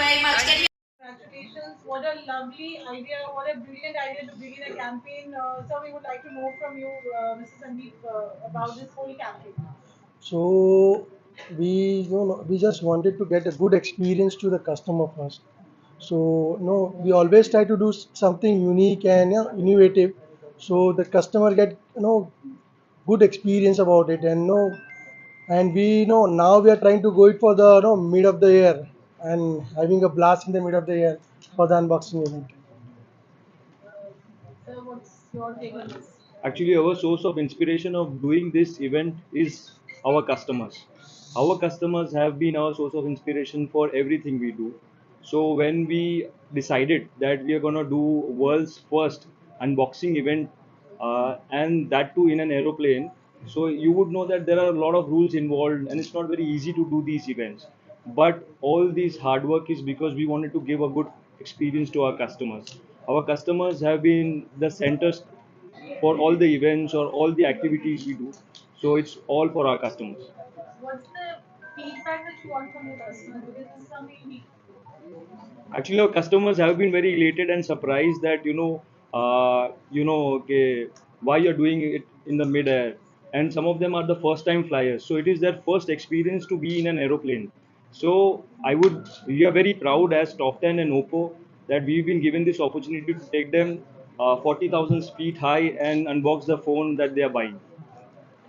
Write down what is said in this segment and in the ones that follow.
very much. Can you Congratulations. What a lovely idea. What a brilliant idea to begin a campaign. So, we would like to know from you, Mr. Sandeep, about this whole campaign. So we just wanted to get a good experience to the customer first. So we always try to do something unique and innovative, so the customer get good experience about it. And and we now we are trying to go it for the mid of the year and having a blast in the mid of the year for the unboxing event. So, what's your take on this? Actually, our source of inspiration of doing this event is our customers. Our customers have been our source of inspiration for everything we do. So when we decided that we are going to do world's first unboxing event, and that too in an aeroplane, so you would know that there are a lot of rules involved and it's not very easy to do these events. But all this hard work is because we wanted to give a good experience to our customers. Our customers have been the centers for all the events or all the activities we do. So it's all for our customers. What's the feedback that you want from your customers? Because this is something unique. Actually, our customers have been very elated and surprised that okay, why you're doing it in the mid-air, and some of them are the first-time flyers. So it is their first experience to be in an aeroplane. So we are very proud as Top 10 and Oppo that we've been given this opportunity to take them 40,000 feet high and unbox the phone that they are buying.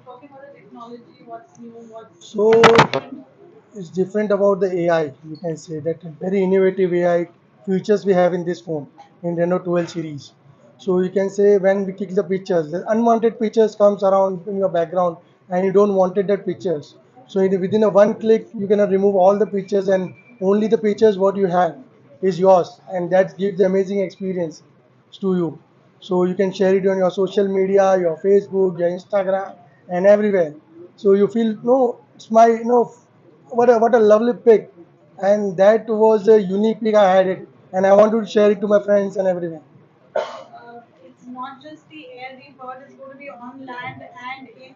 Talking about the technology, what's new, what's So different. it's different about the AI. You can say that very innovative AI features we have in this phone in Reno 12 series. So you can say when we click the pictures, the unwanted pictures comes around in your background and you don't wanted that pictures. So within a one click, you can remove all the pictures and only the pictures what you have is yours, and that gives the amazing experience to you. So you can share it on your social media, your Facebook, your Instagram, and everywhere. So you feel no, it's my what a lovely pic, and that was a unique pic I had it, and I wanted to share it to my friends and everyone. It's not just the air we've heard, it's going to be on land and in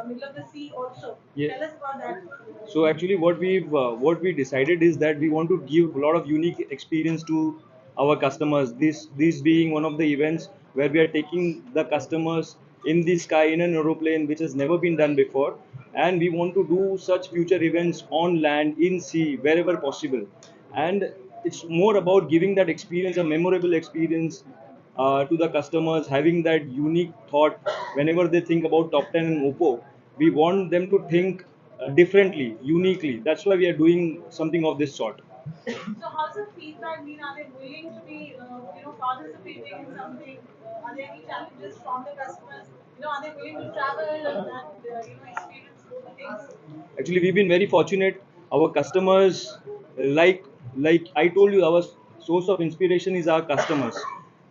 middle of the sea also. Yeah. Tell us about that. So actually, what we decided is that we want to give a lot of unique experience to our customers. This being one of the events where we are taking the customers in the sky in an aeroplane, which has never been done before, and we want to do such future events on land, in sea, wherever possible. And it's more about giving that experience, a memorable experience, to the customers, having that unique thought whenever they think about Top 10 and Oppo. We want them to think differently, uniquely. That's why we are doing something of this sort. So, how's the feedback been? Are they willing to be, participating in something? Are there any challenges from the customers? Are they willing to travel and experience both the things? Actually, we've been very fortunate. Our customers, like like I told you, our source of inspiration is our customers.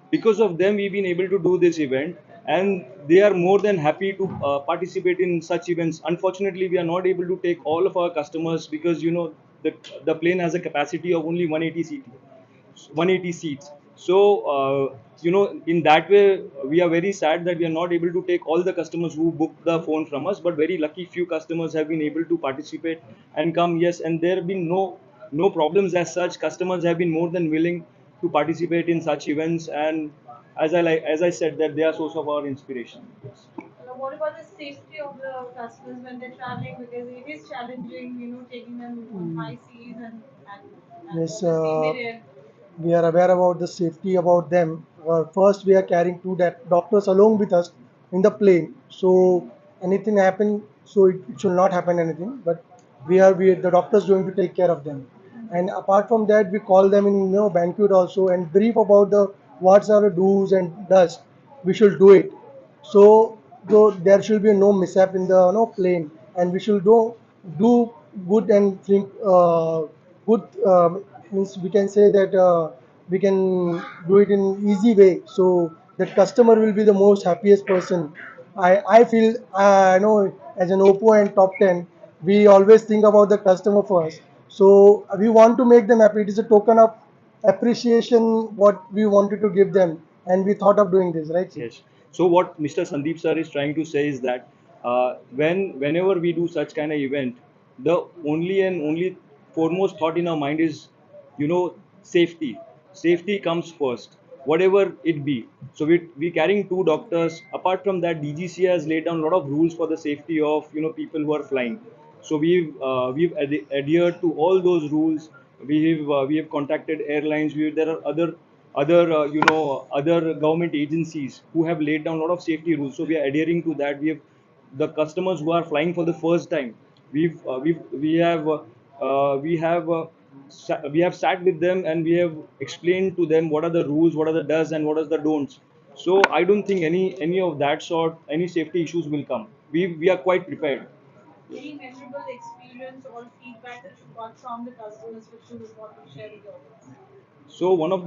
Because of them, we've been able to do this event, and they are more than happy to participate in such events. Unfortunately, we are not able to take all of our customers because the plane has a capacity of only 180 seats. So in that way, we are very sad that we are not able to take all the customers who booked the phone from us. But very lucky, few customers have been able to participate and come. Yes, and there have been no problems as such. Customers have been more than willing to participate in such events, and as I said, that they are source of our inspiration. Yes. What about the safety of the customers when they're traveling? Because it is challenging, taking them on high seas and Yes, obviously mid-air. we are aware about the safety about them. First, we are carrying two doctors along with us in the plane. So anything happen, so it should not happen anything. But we the doctors going to take care of them. And apart from that, we call them in banquet also and brief about the what's are the do's and does. We should do it. So though there should be no mishap in the plane, and we should do good and think good means we can say that we can do it in easy way. So that customer will be the most happiest person. I feel I know as an Oppo and Top 10, we always think about the customer first. So we want to make them happy. It is a token of appreciation what we wanted to give them, and we thought of doing this, right? Yes. So what Mr. Sandeep sir is trying to say is that whenever we do such kind of event, the only and only foremost thought in our mind is you know, safety comes first, whatever it be. So we carrying two doctors. Apart from that, DGC has laid down a lot of rules for the safety of, you know, people who are flying. So we've adhered to all those rules. We have contacted airlines. There are other government agencies who have laid down a lot of safety rules, so we are adhering to that. We have the customers who are flying for the first time. We have sat with them, and we have explained to them what are the rules, what are the does, and what are the don'ts. So I don't think any of that sort, any safety issues will come. We are quite prepared. Any memorable experience or feedback that you got from the customers which you would want to share with the audience? So one of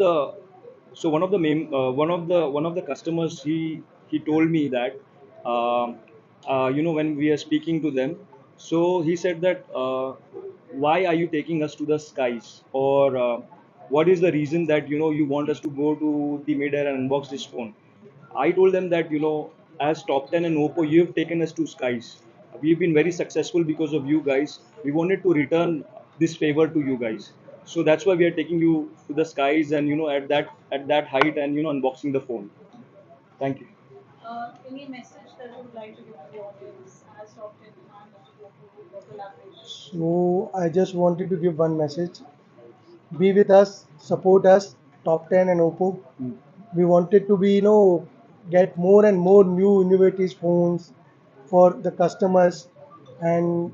the customers, he told me that, when we are speaking to them, so he said that, why are you taking us to the skies, or what is the reason that, you want us to go to the mid-air and unbox this phone. I told them that, as Top 10 and Oppo, you have taken us to skies. We've been very successful because of you guys. We wanted to return this favor to you guys. So that's why we are taking you to the skies, and, at that height, and, unboxing the phone. Thank you. Any message that you would like to give to the audience as Top 10 and Oppo collaboration? So I just wanted to give one message. Be with us, support us, Top 10 and Oppo. We wanted to be, get more and more new innovative phones for the customers, and,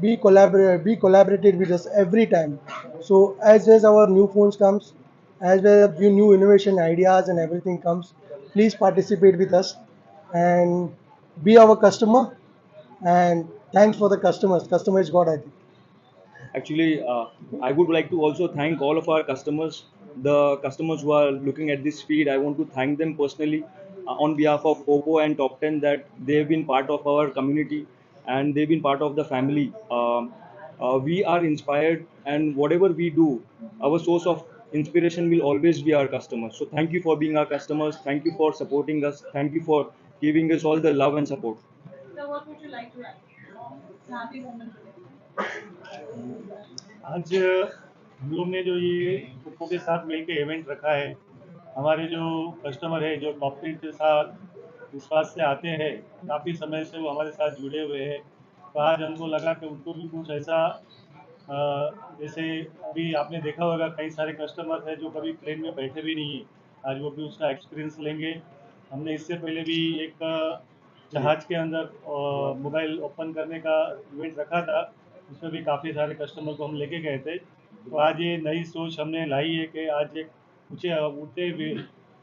be collaborated with us every time. So as our new phones comes, as well as new innovation ideas and everything comes, please participate with us and be our customer. And thanks for the customers. Customer is God, I think. Actually, I would like to also thank all of our customers, the customers who are looking at this feed. I want to thank them personally, on behalf of Oppo and Top 10, that they've been part of our community, and they've been part of the family. We are inspired, and whatever we do, our source of inspiration will always be our customers. So thank you for being our customers. Thank you for supporting us. Thank you for giving us all the love and support. So, what would you like to add? It's a happy moment today. आज हम लोग ने जो ये Oppo के साथ मिलकर event रखा है, हमारे जो कस्टमर है जो टॉप 10 के साथ विश्वास से आते हैं, काफ़ी समय से वो हमारे साथ जुड़े हुए हैं। तो आज हमको लगा कि उनको भी कुछ ऐसा, जैसे अभी आपने देखा होगा कई सारे कस्टमर हैं जो कभी प्लेन में बैठे भी नहीं हैं, आज वो भी उसका एक्सपीरियंस लेंगे। हमने इससे पहले भी एक जहाज के अंदर मोबाइल ओपन करने का इवेंट रखा था, उसमें भी काफ़ी सारे कस्टमर को हम लेके गए थे। तो आज ये नई सोच हमने लाई है कि आज एक ऊँचे उड़ते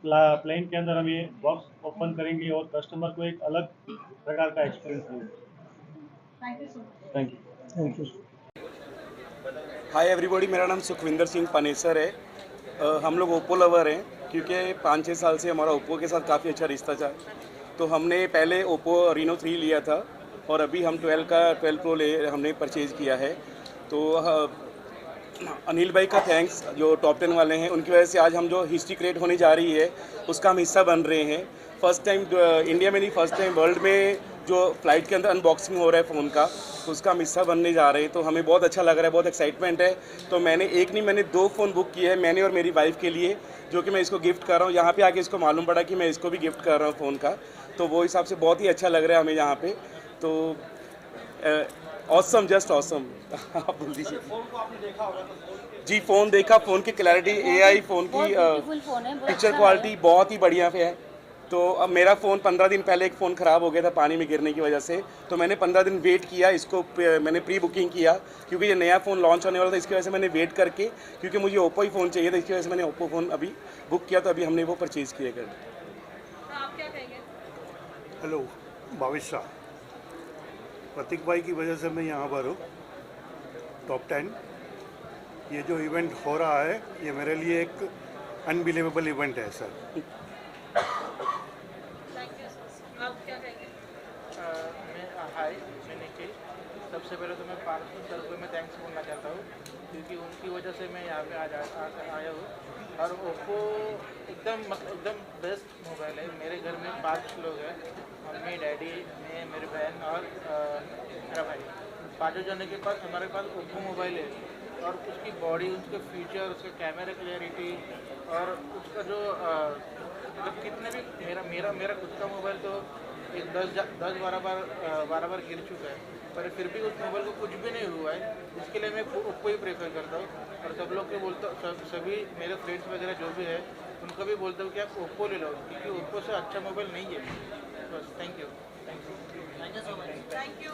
प्लेन के अंदर हम ये बॉक्स ओपन करेंगे और कस्टमर को एक अलग प्रकार का एक्सपीरियंस देंगे। Thank you so much. Thank you. Thank you. Hi everybody, मेरा नाम सुखविंदर सिंह पनेसर है। हम लोग ओप्पो लवर हैं, क्योंकि 5-6 साल से हमारा ओप्पो के साथ काफ़ी अच्छा रिश्ता था। तो हमने पहले ओप्पो रीनो 3 लिया था, और अभी हम 12 प्रो हमने परचेज़ किया है। तो अनिल भाई का थैंक्स, जो टॉप 10 वाले हैं, उनकी वजह से आज हम जो हिस्ट्री क्रिएट होने जा रही है उसका हम हिस्सा बन रहे हैं। फर्स्ट टाइम इंडिया में नहीं, फर्स्ट टाइम वर्ल्ड में जो फ्लाइट के अंदर अनबॉक्सिंग हो रहा है फ़ोन का, उसका हम हिस्सा बनने जा रहे हैं। तो हमें बहुत अच्छा लग रहा है, बहुत एक्साइटमेंट है। तो मैंने 2 फ़ोन बुक किए हैं, मैंने और मेरी वाइफ के लिए, जो कि मैं इसको गिफ्ट कर रहा हूँ। यहाँ पे आके इसको मालूम पड़ा कि मैं इसको भी गिफ्ट कर रहा हूँ फ़ोन का, तो वो हिसाब से बहुत ही अच्छा लग रहा है हमें यहाँ पे। तो ऑसम, जस्ट ऑसम। आप बोल दीजिए। जी, फ़ोन देखा, फ़ोन की क्लैरिटी, एआई फ़ोन की पिक्चर क्वालिटी बहुत ही बढ़िया है। तो अब मेरा फ़ोन 15 दिन पहले एक फ़ोन ख़राब हो गया था पानी में गिरने की वजह से, तो मैंने 15 दिन वेट किया, इसको मैंने प्री बुकिंग किया, क्योंकि ये नया फ़ोन लॉन्च होने वाला था। इसकी वजह से मैंने वेट करके, क्योंकि मुझे ओप्पो ही फ़ोन चाहिए था, इसकी वजह से मैंने ओप्पो फ़ोन अभी बुक किया, तो अभी हमने वो परचेज़ किया कर। आप क्या कहेंगे? हेलो, भावेश शाह। प्रतीक भाई की वजह से मैं यहाँ पर हूँ। टॉप 10 ये जो इवेंट हो रहा है, ये मेरे लिए एक अनबिलीवेबल इवेंट है सर। Thank you, sir. आप क्या कहेंगे? हाय, मैं निखिल। सबसे पहले तो मैं पार्थ सर को मैं थैंक्स बोलना चाहता हूँ, क्योंकि उनकी वजह से मैं यहाँ पे आज आया हूँ। और ओप्पो एकदम बेस्ट मोबाइल है। मेरे घर में 5 लोग हैं, मम्मी, डैडी, मैं, मेरी बहन और मेरा भाई। 5 जने के पास हमारे पास ओप्पो मोबाइल है। और उसकी बॉडी, उसके फीचर, उसका कैमरा क्लियरिटी और उसका जो मतलब कितने भी मेरा खुद का मोबाइल तो एक 10-12 बार गिर चुका है, पर फिर भी उस मोबाइल को कुछ भी नहीं हुआ है। इसके लिए मैं ओप्पो ही प्रेफर करता हूँ और सब लोग के बोलता सभी मेरे फ्रेंड्स वगैरह जो भी है उनको भी बोलता हूँ कि आप ओप्पो ले लो, क्योंकि ओप्पो से अच्छा मोबाइल नहीं है। बस थैंक यू। Thank you.